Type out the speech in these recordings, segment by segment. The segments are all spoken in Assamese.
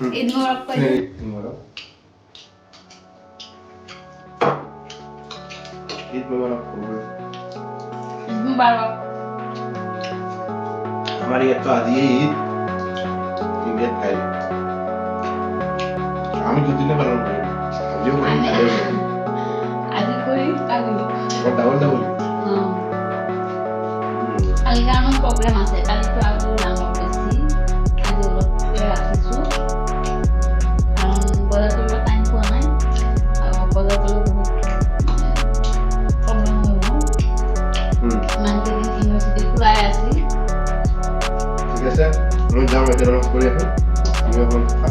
ঈদ মোবারক কই ঈদ মোবারক ঈদ মোবারক हमारी ये तो आधी ईद इंडिया खाई আমি দুদিনে পালন করি আজও করি কালও করি আজ কই কালি ডাবল ডাবল কালি আমার প্রবলেম আছে কালি তো আরো ডাঙর বেশি আজ অলপ রাখিছো কারণ বজাৰ কৰিব টাইম পোৱা নাই আৰু বজাৰ কৰিব বহুত প্ৰবলেম হৈ গ'ল ইমানকেইদিন ইউনিভাৰ্চিটি খোলাই আছিল ঠিক আছে মই যাম এতিয়া অলপ কৰি আহো তুমি অকণ খা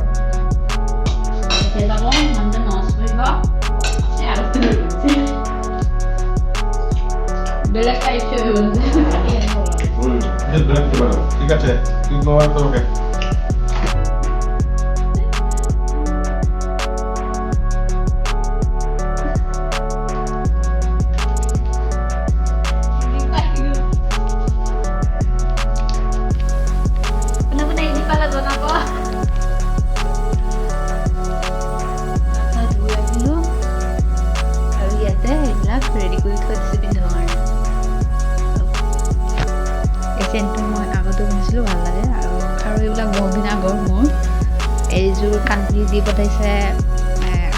এতিয়া যাব মনটো নষ্ট কৰিব বেলেগ খাইছো ঠিক আছে ঈদ মোবাৰক তোমাকে ৰেডি কৰি থৈ দিছোঁ পিন্ধিবৰ কাৰণে এই চেণ্টটো মই আগতো পিন্ধিছিলোঁ ভাল লাগে আৰু এইবিলাক বহুত দিন আগৰ মোৰ এইযোৰ কাণফুলি দি পঠাইছে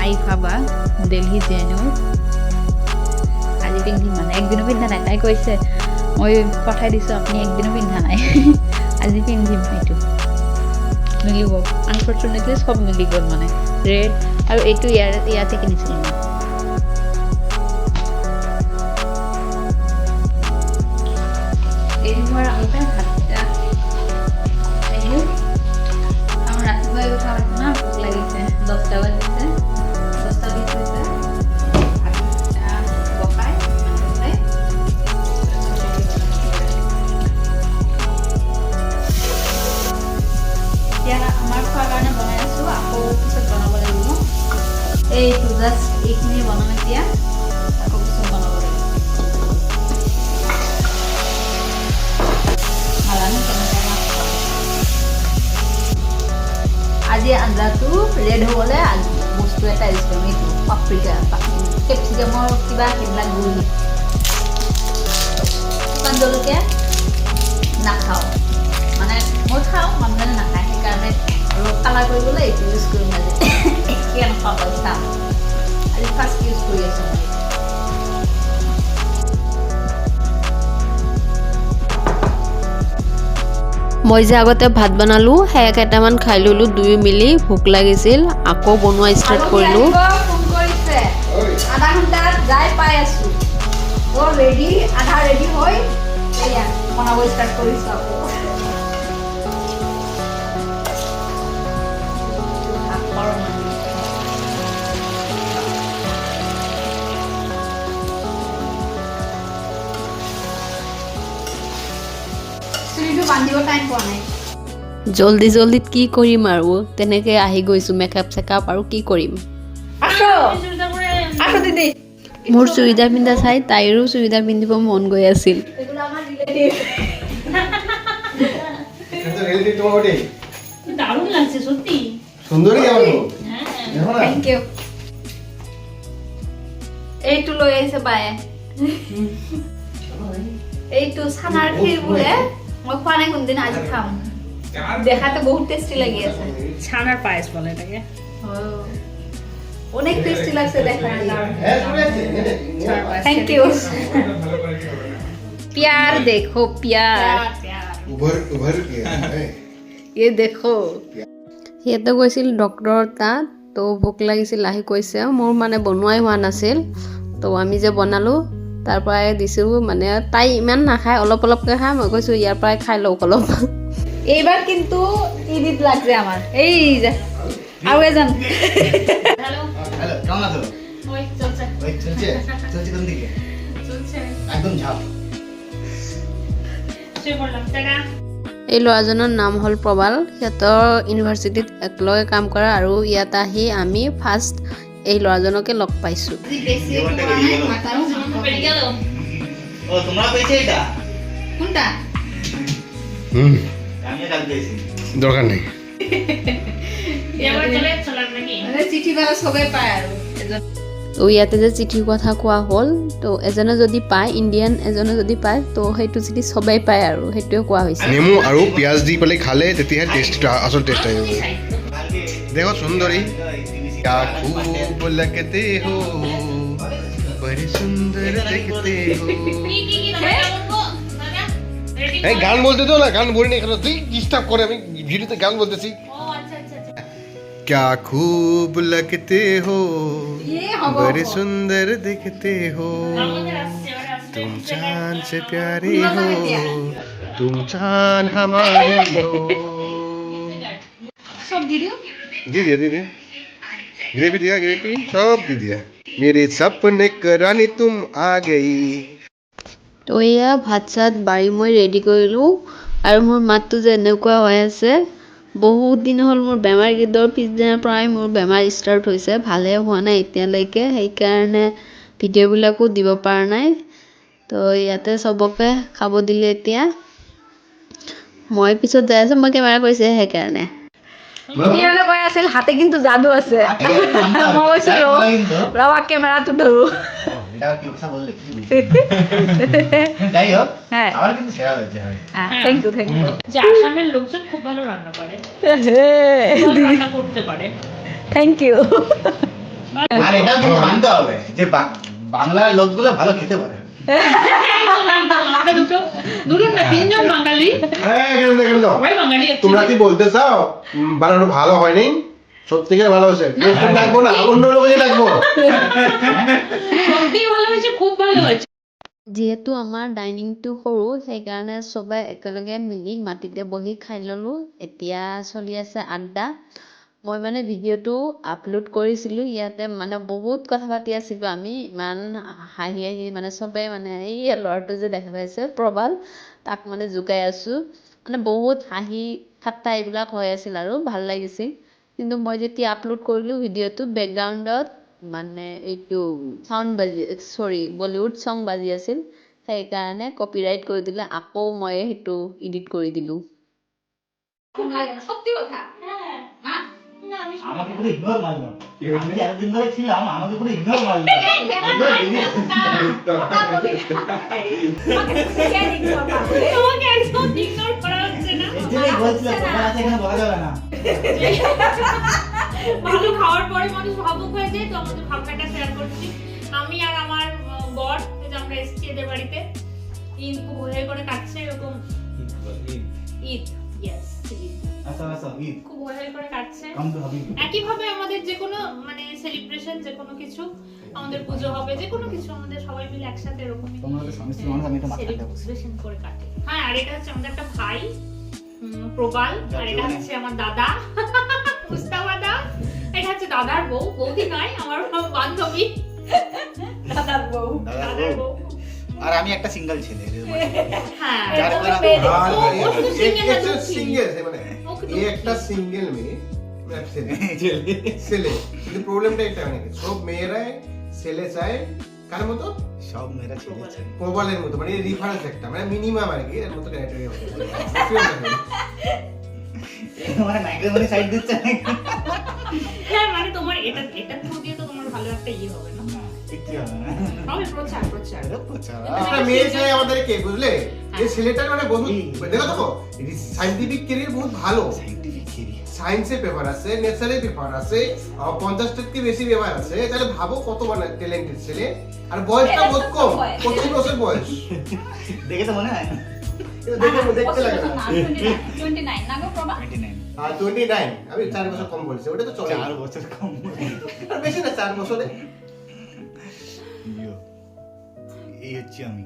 আইফা বা দিল্লী জেনো আজি পিন্ধিম মানে একদিনো পিন্ধা নাই তাই কৈছে মই পঠাই দিছোঁ আপুনি একদিনো পিন্ধা নাই আজি পিন্ধিম এইটো মিলিব আনফৰ্চুনেটলি চব মিলি গ'ল মানে ৰেড আৰু এইটো ইয়াতে কিনিছিলোঁ মই মই আগতে ভাতকেইটা আহিলোঁ আমাৰ ৰাতিপুৱাই উঠা না ভোক লাগিছে 10টা বাজিছে 10টা 20 হৈছে ভাতকেইটা বহাই এতিয়া আমাৰ খোৱাৰ কাৰণে বনাই আছোঁ আকৌ পিছত বনাব লাগিব এইটো জাষ্ট এইখিনি বনাম এতিয়া আকৌ পিছত বনাব লাগিব আজি আঞ্জাটো ৰেড হ'বলৈ বস্তু এটা দিছিলোঁ এইটো পাপ্ৰিকা কেপচিকামৰ কিবা সেইবিলাক গুড়ি শুকান জলকীয়া নাখাওঁ মানে মই খাওঁ মানুহে নাখায় সেইকাৰণে অলপ কালাৰ কৰিবলৈ এইটো ইউজ কৰিম আজি কেনেকুৱা হয় চাম আজি ফাৰ্ষ্ট ইউজ কৰি আছোঁ মই মই যে আগতে ভাত বনালোঁ সেয়া কেইটামান খাই ল'লোঁ দুই মিলি ভোক লাগিছিল আকৌ বনোৱা ষ্টাৰ্ট কৰিলোঁ ফোন কৰিছে আধা ঘণ্টাত যাই পাই আছোঁ ৰেডি আধা ৰেডি হৈ এয়া বনাব ষ্টাৰ্ট কৰিছোঁ আকৌ জলদি জলদিত কি কৰিম আৰু তেনেকৈ আহি গৈছোঁ মেকআপ চেকআপ আৰু কি কৰিম মোৰ চুৰিদাৰ পিন্ধা চাই তাইৰো চুৰিদাৰ পিন্ধিব মন গৈ আছিল দাৰুণ লাগছে সত্যি সুন্দৰী আমাৰ থ্যাংক ইউ এইটো লৈ আহিছে বায়ে এইটো ছানাৰ ক্ষীৰ বোলে মই খোৱা নাই কোনদিন আজি খাম দেখাতে বহুত টেস্টি লাগি আছে ছানার পায়েস বলে এটাকে অনেক টেস্টি লাগছে দেখাতে থ্যাংক ইউ प्यार देखो प्यार उभर उभर किया है ये देखो সিহঁতে গৈছিল ডক্টৰৰ তাত তো ভোক লাগিছিল আহি কৈছে মোৰ মানে বনোৱাই হোৱা নাছিল তো আমি যে বনালোঁ তাৰ পৰাই দিছোঁ মানে তাই ইমান নাখায় অলপ অলপকৈ খায় মই কৈছোঁ ইয়াৰ পৰাই খাই লওক অলপ এইবাৰ কিন্তু ঈদ লাগছে আমাৰ এই যে আৰু এজন হ্যালো কেমন আছো ওই চলছে ওই চলছে চলছে কোন দিকে চলছে একদম ঝাপ শুয়ে পড়লাম টাটা এই ল'ৰাজনৰ নাম হ'ল প্ৰবাল সিহঁতৰ ইউনিভাৰ্চিটিত একেলগে কাম কৰা আৰু ইয়াত আহি আমি ফাৰ্ষ্ট এই ল'ৰাজনকে লগ পাইছোঁ বেশি মাথারও পেড়ে গেল ও তোমরা পেয়েছে এটা কোনটা আমি ডাক দিয়েছি দরকার নেই চিঠি পালে চবেই পায় আৰু তো ইয়াতে যে চিঠিৰ কথা কোৱা হ'ল তো এজনে যদি পায় ইণ্ডিয়ান এজনে যদি পায় তো সেইটো চিঠি চবেই পায় আৰু সেইটোৱে কোৱা হৈছে নেমু আৰু পিঁয়াজ দি পেলাই খালে তেতিয়াহে টেষ্ট আচল টেষ্ট আহিব দেখো সুন্দৰী क्या खूब लगते हो बड़े सुंदर देखते हो এই গান বলতে তো না গান বলি না এখানে তুই ডিস্টার্ব করে আমি ভিডিওতে গান বলতেছি क्या खूब लगते हो बड़े सुंदर दिखते हो तुम चांद से प्यारे हो तुम चांद हमारे हो সব ভিডিও दीदी ग्रेवी सब दे दिया मेरे सपने की रानी तुम आ गई তো এয়া ভাত চাত বাৰী মই ৰেডি কৰিলোঁ আৰু মোৰ মাতটো যে এনেকুৱা হৈ আছে বহুত দিন হ'ল মোৰ বেমাৰ গীতৰ পিছদিনাৰ পৰাই মোৰ বেমাৰ ষ্টাৰ্ট হৈছে ভালে হোৱা নাই এতিয়ালৈকে সেইকাৰণে ভিডিঅ'বিলাকো দিব পৰা নাই তো ইয়াতে চবকে খাব দিলে এতিয়া মই পিছত যাই আছোঁ মই কেমেৰা কৰিছে সেইকাৰণে সিহঁতে কৈ আছিল হাতে কিন্তু যাদু আছে মই কৈছো ৰবা কেমেৰাটো ধৰো এটা কি কথা বললে যাই হোক হ্যাঁ আমার কিন্তু সেরা হয়েছে থ্যাংক ইউ যে আসামের লোকজন খুব ভালো রান্না করে রান্না করতে পারে থ্যাংক ইউ আর এটা তুমি মানতে হবে যে বাংলার লোকগুলো ভালো খেতে পারে আমরা দুটো না তিনজন বাঙালি সবাই বাঙালি আছে তোমরা কি বলতে চাও বানানো ভালো হয়নি সত্যিকার ভালো হয়েছে ডাকবো না অন্য লোকে ডাকবো সত্যি ভালো হয়েছে খুব ভালো হয়েছে যিহেতু আমাৰ ডাইনিংটো সৰু সেইকাৰণে চবে একেলগে মিলি মাটিতে বহি খাই ল'লোঁ এতিয়া চলি আছে আড্ডা মই মানে ভিডিঅ'টো আপলোড কৰিছিলোঁ ইয়াতে মানে বহুত কথা পাতি আছিলোঁ আমি ইমান হাঁহি হাঁহি মানে চবেই মানে এই ল'ৰাটো যে দেখা পাইছে প্ৰবাল তাক মানে জোকাই আছোঁ মানে বহুত হাঁহি ঠাট্টা এইবিলাক হৈ আছিল আৰু ভাল লাগিছিল কিন্তু মই যেতিয়া আপলোড কৰিলোঁ ভিডিঅ'টো বেকগ্ৰাউণ্ডত মানে এইটো চাউণ্ড বলিউড ছং বাজি আছিল সেইকাৰণে কপিৰাইট কৰি দিলে আকৌ মই সেইটো এডিট কৰি দিলোঁ সত্যি কথা আমাকে পুরো ইগনোর মারলো আমি এতদিন ধরে ছিলাম আমাকে পুরো ইগনোর মারলো তোমাকে একদম ইগনোর করা হচ্ছে না এটাই বলছিলাম তোমার আছে এখানে বলা যাবে না ভালো খাওয়ার পরে মানুষ ভাবুক হয়ে যায় তো আমাদের ভাবনাটা শেয়ার করছি আমি আর আমার বর যে আমরা এসেছি এদের বাড়িতে ঈদ খুব হয়ে করে কাটছে এরকম ঈদ ইয়েস আচ্ছা আচ্ছা ঈদ খুব হয়ে করে কাটছে কম তো হবে একইভাবে আমাদের যে কোনো মানে সেলিব্রেশন যে কোনো কিছু আমাদের পুজো হবে যে কোনো কিছু আমাদের সবাই মিলে একসাথে এরকমই তোমরা তো স্বামী স্ত্রী মানুষ আমি তো মাথা দেবো সেলিব্রেশন করে কাটে হ্যাঁ আর এটা হচ্ছে আমাদের একটা ভাই প্রবাল আর এটা হচ্ছে আমার দাদা মুস্তাফা দা এটা হচ্ছে দাদার বউ বৌদি নয় আমার বান্ধবী দাদার বউ আর আমি একটা সিঙ্গেল ছেলে হ্যাঁ যার ওই দ্বারা- মেয়ে- हाँ, ও শুধু single না, দুঃখী। সিঙ্গেল মানে এই একটা সিঙ্গেল মেয়ে ছেলে কিন্তু প্রবলেমটা এটা অনেক সব মেয়েরাই ছেলে চায় কার মতো সব মেয়েরা ছেলে আছে প্রবালের মতো মানে রিফারেন্স একটা মানে মিনিমাম আর কি এর মতো ক্রাইটেরিয়া মানে মাইক্রোফোনে সাইড দিচ্ছে হ্যাঁ মানে তোমার এটা থ্রু দিয়ে তো তোমার ভালো একটা ইয়ে হবে না না কিচ্ছু হবে না হবে প্রচার একটা মেয়ে চাই আমাদেরকে বুঝলে এই ছেলেটার মানে বহুত দেখো দেখো সাইন্টিফিক ক্যারিয়ার বহুত ভালো সাইন্টিফিক থিওরি সায়েন্সে পেপার আছে নেচারে পেপার আছে 50 থেকে বেশি পেপার আছে তাহলে ভাবো কত বড় ট্যালেন্টেড ছেলে আর বয়সটা বহুত কম 25 বছর বয়স দেখে তো মনে হয় না দেখতে লাগে না 29 না গো প্রভা 29 আর 29 আমি 4 বছর কম বলছি ওটা তো চলে 4 বছর কম আর বেশি না 4 বছরে এই হচ্ছে আমি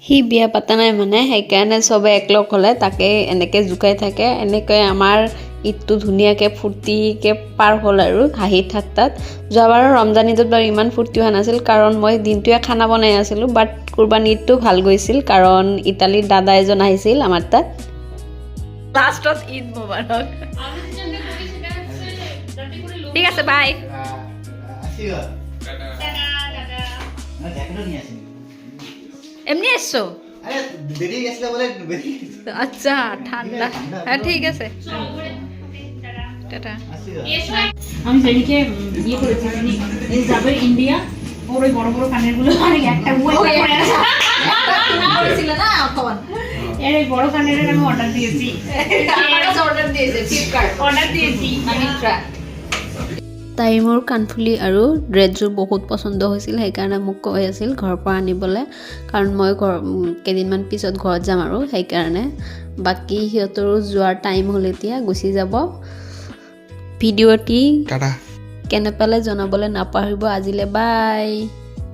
সি বিয়া পাতা নাই মানে সেইকাৰণে চবে একলগ হ'লে তাকে এনেকৈ জোকাই থাকে এনেকৈ আমাৰ ঈদটো ধুনীয়াকৈ ফূৰ্তিকৈ পাৰ হ'ল আৰু হাঁহি ঠাট্টাত যোৱাবাৰৰ ৰমজান ঈদত বাৰু ইমান ফূৰ্তি হোৱা নাছিল কাৰণ মই দিনটোৱে খানা বনাই আছিলোঁ বাট কুৰবানী ঈদটো ভাল গৈছিল কাৰণ ইটালীৰ দাদা এজন আহিছিল আমাৰ তাত লাষ্টত ঈদ মোবাৰক আমি যেটা করি সেটা হচ্ছে যাতে করে লোক ঠিক আছে বাই আসিবা টাটা টাটা না জ্যাকেটও নিয়ে আসিনি এমনি এসছো আরে বেরিয়ে গেছিল বলে বেরিয়ে গেছে। আচ্ছা ঠান্ডা হ্যাঁ ঠিক আছে চল ঘুরে টাটা টাটা। আমি সেদিকে ইয়ে করেছি যিনি এই যাবে ইন্ডিয়া ওর ওই বড় বড় কানের গুলো অনেক একটা ছিল না অকমান এর এই বড় কানের আমি অর্ডার দিয়েছি অর্ডার দিয়েছে ফ্লিপকার্ট অর্ডার দিয়েছি মিন্ত্রা তাইৰ মোৰ কাণফুলি আৰু ড্ৰেছযোৰ বহুত পচন্দ হৈছিল, সেইকাৰণে মোক কৈ আছিল ঘৰৰ পৰা আনিবলৈ, কাৰণ মই কেইদিনমান পিছত ঘৰত যাম আৰু সেইকাৰণে। বাকী সিহঁতৰো যোৱাৰ টাইম হ'ল, এতিয়া গুচি যাব। ভিডিঅ'টি টাটা। কেনে পালে জনাবলৈ নাপাহৰিব। আজিলৈ বাই।